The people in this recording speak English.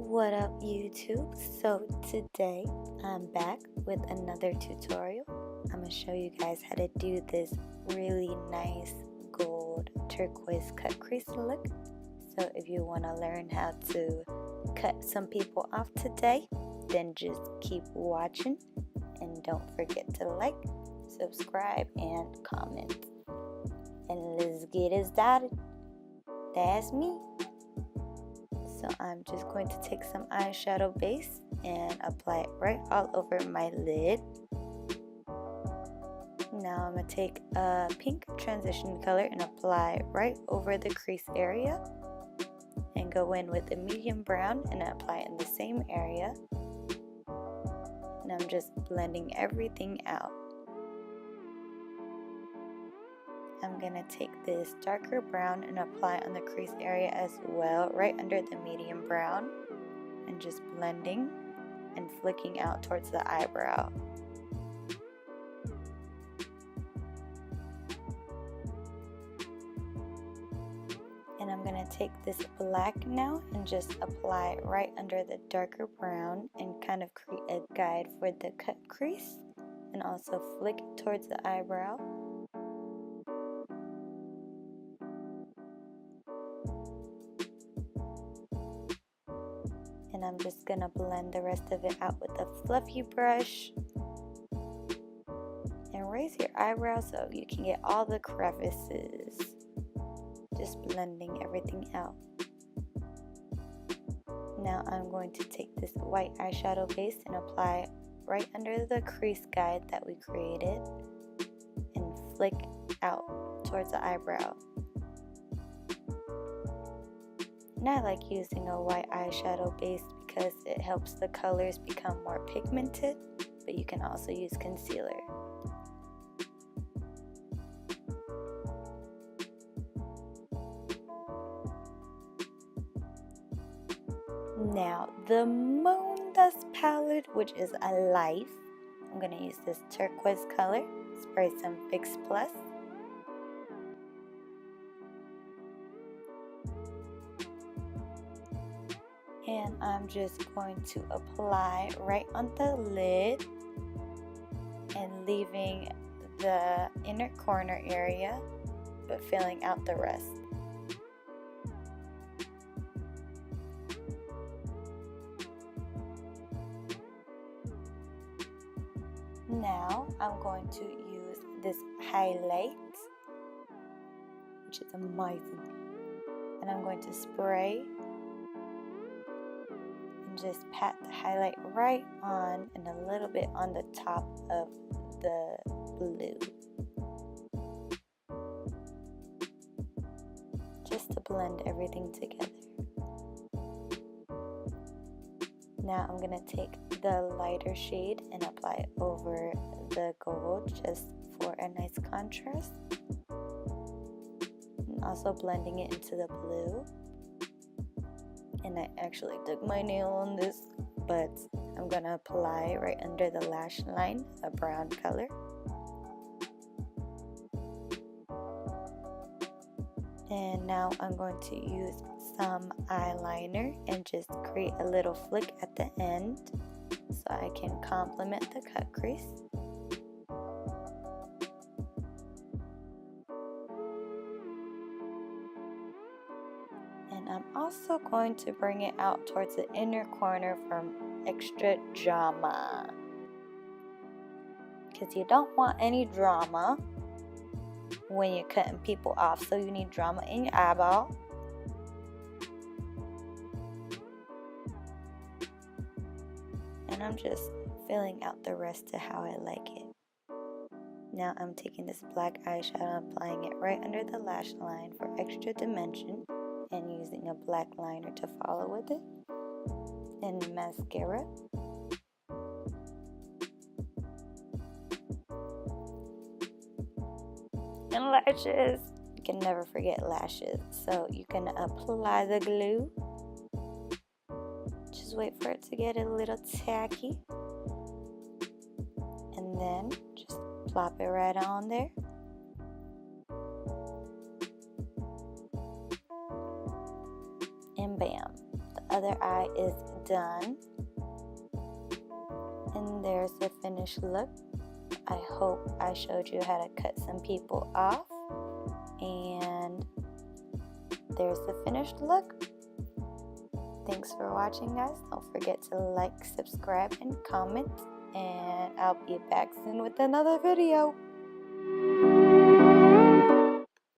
What up YouTube? So today I'm back with another tutorial. I'm going to show you guys how to do this really nice gold turquoise cut crease look. So if you want to learn how to cut some people off today, then just keep watching and don't forget to like, subscribe, and comment. And let's get it started. That's me. So I'm just going to take some eyeshadow base and apply it right all over my lid. Now I'm going to take a pink transition color and apply right over the crease area. And go in with a medium brown and apply it in the same area. And I'm just blending everything out. I'm going to take this darker brown and apply on the crease area as well, right under the medium brown, and just blending and flicking out towards the eyebrow. And I'm going to take this black now and just apply it right under the darker brown and kind of create a guide for the cut crease, and also flick it towards the eyebrow. And I'm just going to blend the rest of it out with a fluffy brush. And raise your eyebrow so you can get all the crevices. Just blending everything out. Now I'm going to take this white eyeshadow base and apply it right under the crease guide that we created. And flick out towards the eyebrow. And I like using a white eyeshadow base because it helps the colors become more pigmented, but you can also use concealer. Now, the Moon Dust palette, which is a life, I'm going to use this turquoise color, spray some Fix Plus. And I'm just going to apply right on the lid and leaving the inner corner area, but filling out the rest. Now I'm going to use this highlight, which is amazing. And I'm going to spray just pat the highlight right on and a little bit on the top of the blue, just to blend everything together. Now I'm going to take the lighter shade and apply it over the gold just for a nice contrast, and also blending it into the blue. And I actually dug my nail on this, but I'm gonna apply right under the lash line a brown color. And now I'm going to use some eyeliner and just create a little flick at the end so I can complement the cut crease. And I'm also going to bring it out towards the inner corner from extra drama, because you don't want any drama when you're cutting people off, so you need drama in your eyeball. And I'm just filling out the rest to how I like it. Now I'm taking this black eyeshadow and applying it right under the lash line for extra dimension, and using a black liner to follow with it, and mascara. And lashes. You can never forget lashes. So you can apply the glue. Just wait for it to get a little tacky. And then just plop it right on there. And bam, the other eye is done. And there's the finished look. I hope I showed you how to cut some people off. And there's the finished look. Thanks for watching, guys. Don't forget to like, subscribe, and comment. And I'll be back soon with another video.